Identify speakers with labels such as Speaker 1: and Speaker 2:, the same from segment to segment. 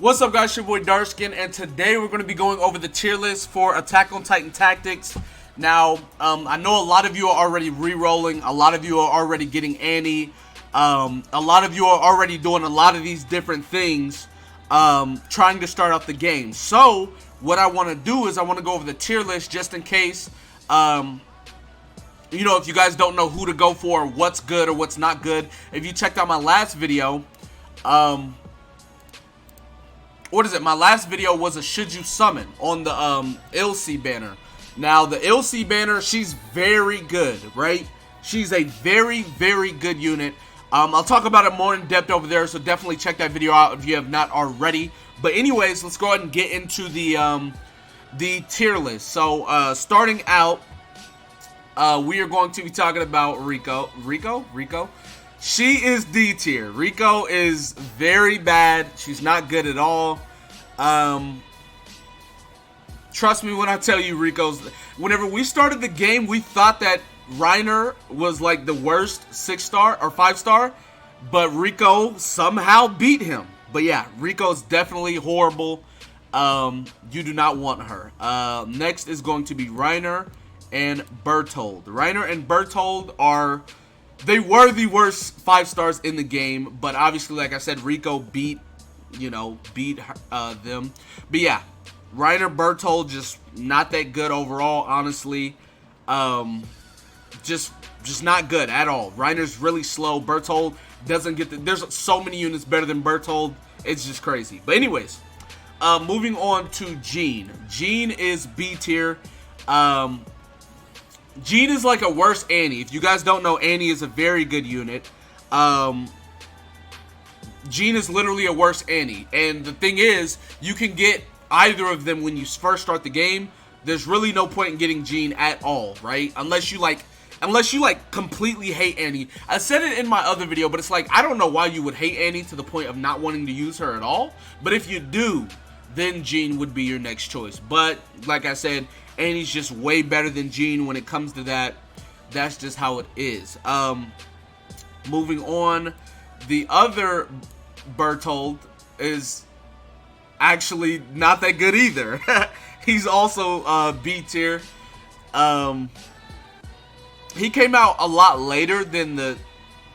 Speaker 1: What's up, guys? It's your boy Darkskin, and today we're going to be going over the tier list for Attack on Titan Tactics. Now, I know a lot of you are already re-rolling, a lot of you are already getting Annie, a lot of you are already doing a lot of these different things, trying to start out the game. So, what I want to do is I want to go over the tier list just in case, you know, if you guys don't know who to go for, what's good or what's not good. If you checked out my last video, my last video was a should you summon on the Ilse banner. Now the Ilse banner, she's very good, right? She's a very, very good unit. I'll talk about it more in depth over there, so definitely check that video out if you have not already. But anyways, let's go ahead and get into the tier list. So starting out, we are going to be talking about Rico. She is D tier. Rico is very bad. She's not good at all. Trust me when I tell you, whenever we started the game, we thought that Reiner was like the worst 6-star or 5-star, but Rico somehow beat him. But yeah, Rico's definitely horrible. You do not want her. Next is going to be Reiner and Berthold. Reiner and Berthold they were the worst 5-stars in the game, but obviously, like I said, Rico beat them. But yeah, Reiner, Berthold, just not that good overall, honestly. Just not good at all. Reiner's really slow. Berthold doesn't get there's so many units better than Berthold. It's just crazy. But anyways, moving on to Jean. Jean is B tier. Jean is like a worse Annie. If you guys don't know, Annie is a very good unit. Jean is literally a worse Annie. And the thing is, you can get either of them when you first start the game. There's really no point in getting Jean at all, right? Unless you completely hate Annie. I said it in my other video, but it's like, I don't know why you would hate Annie to the point of not wanting to use her at all. But if you do, then Jean would be your next choice. But like I said, Annie's just way better than Jean when it comes to that. That's just how it is. Moving on, the other Berthold is actually not that good either. He's also B tier. He came out a lot later than the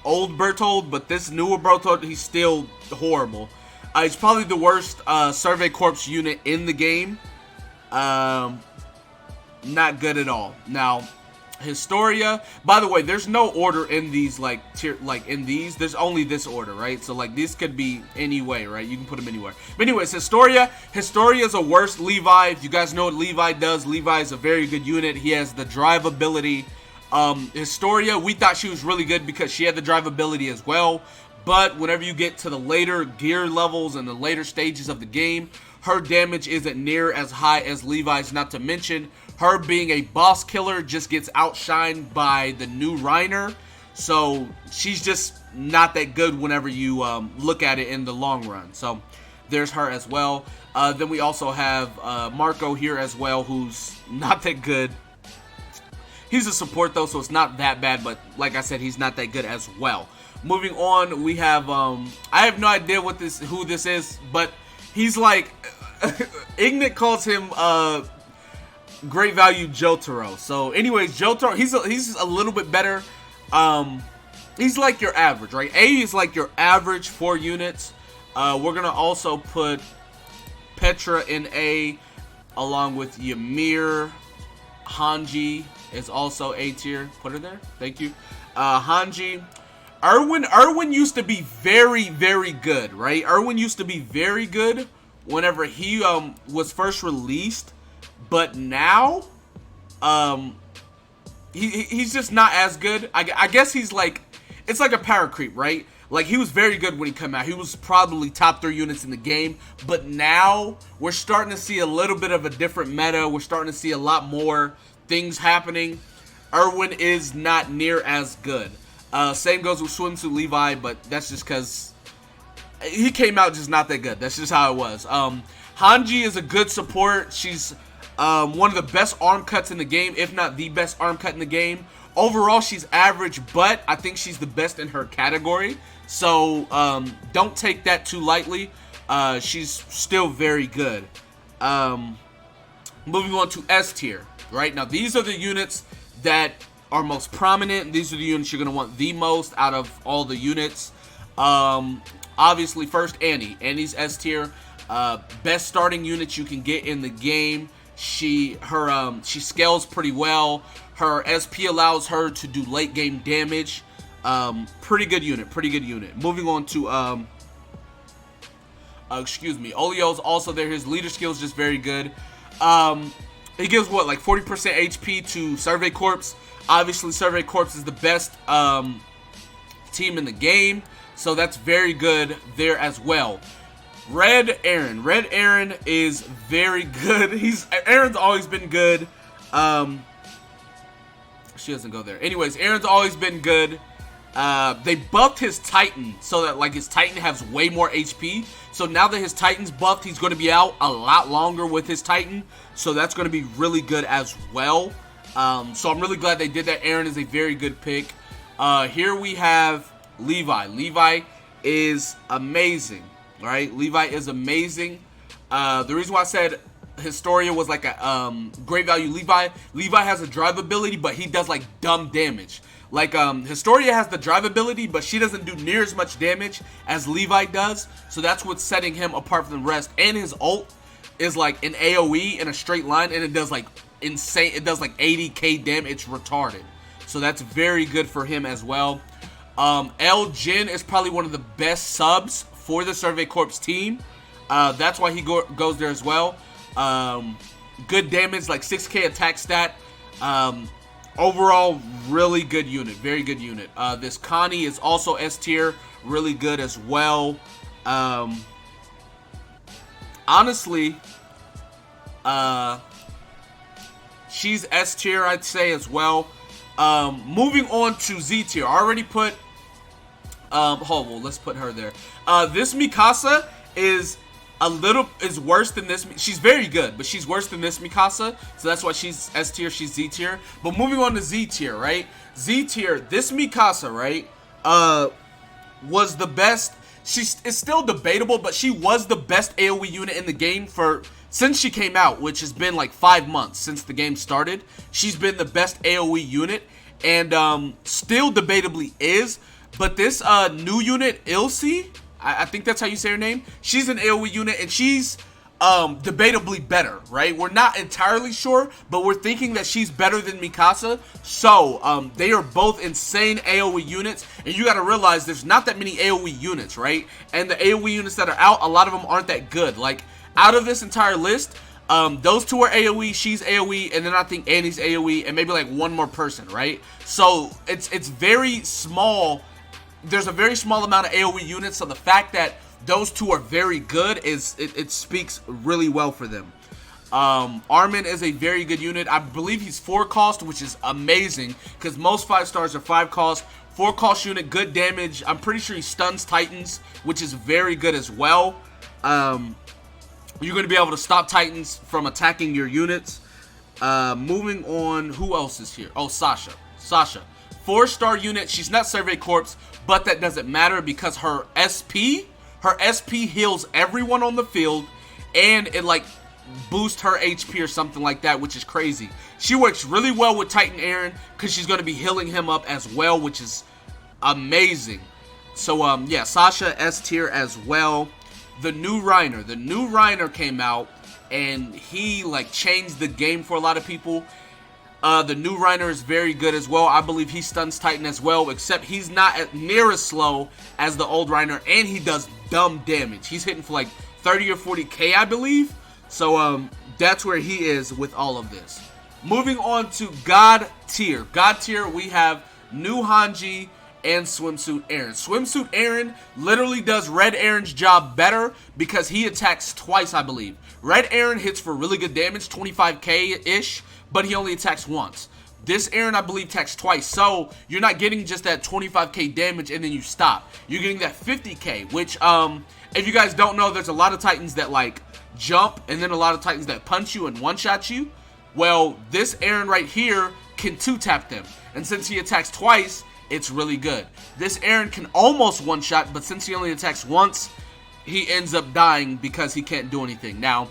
Speaker 1: old Berthold, but this newer Berthold, he's still horrible. He's probably the worst Survey Corps unit in the game. Not good at all. Now, Historia, by the way, there's no order in these, there's only this order, right? So like this could be any way, right? You can put them anywhere. But anyways, Historia is a worse Levi. If you guys know what Levi does, Levi is a very good unit. He has the drive ability. Historia, we thought she was really good because she had the drive ability as well. But whenever you get to the later gear levels and the later stages of the game, her damage isn't near as high as Levi's, not to mention her being a boss killer just gets outshined by the new Reiner. So she's just not that good whenever you look at it in the long run. So there's her as well. Then we also have Marco here as well, who's not that good. He's a support though, so it's not that bad, but like I said, he's not that good as well. Moving on, we have I have no idea who this is, but he's like Ignat calls him great value Jotaro. So anyways, Jotaro, he's a little bit better. He's like your average, right? A is like your average 4 units. We're gonna also put Petra in A, along with Ymir. Hanji is also A tier. Put her there. Thank you. Hanji. Erwin used to be very, very good, right? Erwin used to be very good whenever he was first released, but now he's just not as good. I guess he's like, it's like a power creep, right? Like, he was very good when he came out. He was probably top 3 units in the game, but now we're starting to see a little bit of a different meta. We're starting to see a lot more things happening. Erwin is not near as good. Same goes with Swimsuit Levi, but that's just because he came out just not that good. That's just how it was. Hanji is a good support. She's one of the best arm cuts in the game, if not the best arm cut in the game. Overall, she's average, but I think she's the best in her category. So don't take that too lightly. she's still very good. Moving on to S tier, right? Now, these are the units that are most prominent. These are the units you're going to want the most out of all the units. Obviously, first, Annie. Annie's S tier. Best starting unit you can get in the game. She scales pretty well. Her SP allows her to do late game damage. Pretty good unit. Moving on to Olio's also there. His leader skill is just very good. He gives what, like 40% HP to Survey Corps. Obviously, Survey Corps is the best team in the game, so that's very good there as well. Red Aaron is very good. Aaron's always been good. She doesn't go there. Anyways, Aaron's always been good. They buffed his Titan so that like his Titan has way more HP. So now that his Titan's buffed, he's going to be out a lot longer with his Titan. So that's going to be really good as well. So I'm really glad they did that. Aaron is a very good pick. Here we have Levi. Levi is amazing. All right, Levi is amazing. The reason why I said Historia was like a great value Levi has a drive ability, but he does like dumb damage. Like Historia has the drive ability, but she doesn't do near as much damage as Levi does. So that's what's setting him apart from the rest. And his ult is like an AoE in a straight line, and it does like insane. It does like 80k damage. It's retarded. So that's very good for him as well. El Jin is probably one of the best subs for the Survey Corps team. That's why he goes there as well. Good damage, like 6k attack stat. Overall, really good unit. Very good unit. This Connie is also S tier. Really good as well. Honestly, she's S tier, I'd say, as well. Moving on to Z tier. I already put... hold on, let's put her there. This Mikasa is worse than this. She's very good, but she's worse than this Mikasa, so that's why she's S tier. She's Z tier. But moving on to Z tier, right? Z tier. This Mikasa, right? Was the best. It's still debatable, but she was the best AoE unit in the game since she came out, which has been like 5 months since the game started. She's been the best AoE unit, and still debatably is. But this new unit, Ilse, I think that's how you say her name. She's an AoE unit, and she's debatably better, right? We're not entirely sure, but we're thinking that she's better than Mikasa. So they are both insane AoE units, and you got to realize there's not that many AoE units, right? And the AoE units that are out, a lot of them aren't that good. Like, out of this entire list, those two are AoE, she's AoE, and then I think Annie's AoE, and maybe like one more person, right? So it's very small. There's a very small amount of AoE units, so the fact that those two are very good it speaks really well for them. Armin is a very good unit. I believe he's 4 cost, which is amazing because most 5 stars are 5 cost. 4 cost unit, good damage. I'm pretty sure he stuns Titans, which is very good as well. You're going to be able to stop Titans from attacking your units. Moving on, who else is here? Oh, Sasha. 4-star unit. She's not Survey Corps, but that doesn't matter because her SP heals everyone on the field, and it like boosts her HP or something like that, which is crazy. She works really well with Titan Aaron because she's going to be healing him up as well, which is amazing. So yeah, Sasha S tier as well. The new Reiner came out, and he like changed the game for a lot of people. The new Reiner is very good as well. I believe he stuns Titan as well, except he's not near as slow as the old Reiner, and he does dumb damage. He's hitting for like 30 or 40k, I believe. So that's where he is with all of this. Moving on to God tier. God tier, we have new Hanji and Swimsuit Aaron. Swimsuit Aaron literally does Red Aaron's job better because he attacks twice, I believe. Red Aaron hits for really good damage, 25k-ish, but he only attacks once. This Aaron, I believe, attacks twice, so you're not getting just that 25k damage and then you stop. You're getting that 50k, which, if you guys don't know, there's a lot of Titans that, like, jump, and then a lot of Titans that punch you and one-shot you. Well, this Aaron right here can 2-tap them, and since he attacks twice, it's really good. This Aaron can almost one-shot, but since he only attacks once, he ends up dying because he can't do anything. Now,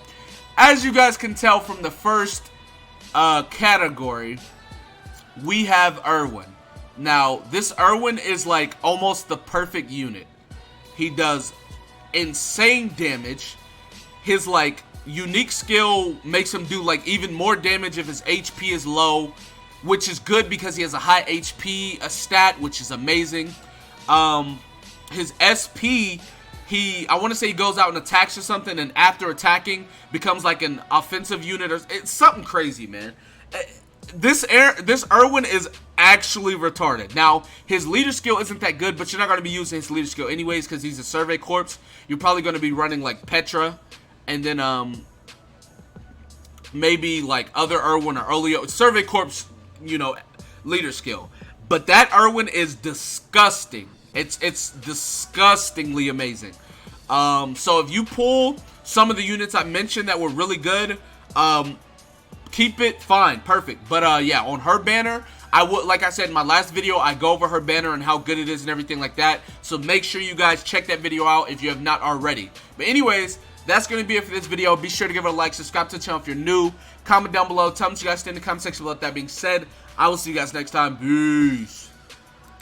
Speaker 1: as you guys can tell from the first category, we have Irwin. Now, this Irwin is like almost the perfect unit. He does insane damage. His like unique skill makes him do like even more damage if his HP is low, which is good because he has a high HP stat, which is amazing. His SP, I want to say he goes out and attacks or something, and after attacking becomes like an offensive unit, or it's something crazy, man. This Irwin is actually retarded. Now, his leader skill isn't that good, but you're not going to be using his leader skill anyways because he's a survey corpse. You're probably going to be running like Petra, and then maybe like other Irwin or earlier survey corpse, you know, leader skill. But that Irwin is disgusting. It's disgustingly amazing. So if you pull some of the units I mentioned that were really good, keep it, fine, perfect. But yeah, on her banner, I would, like I said in my last video, I go over her banner and how good it is and everything like that. So make sure you guys check that video out if you have not already. But anyways, that's going to be it for this video. Be sure to give it a like, subscribe to the channel if you're new, comment down below, tell me what you guys think in the comment section below. That being said, I will see you guys next time. Peace.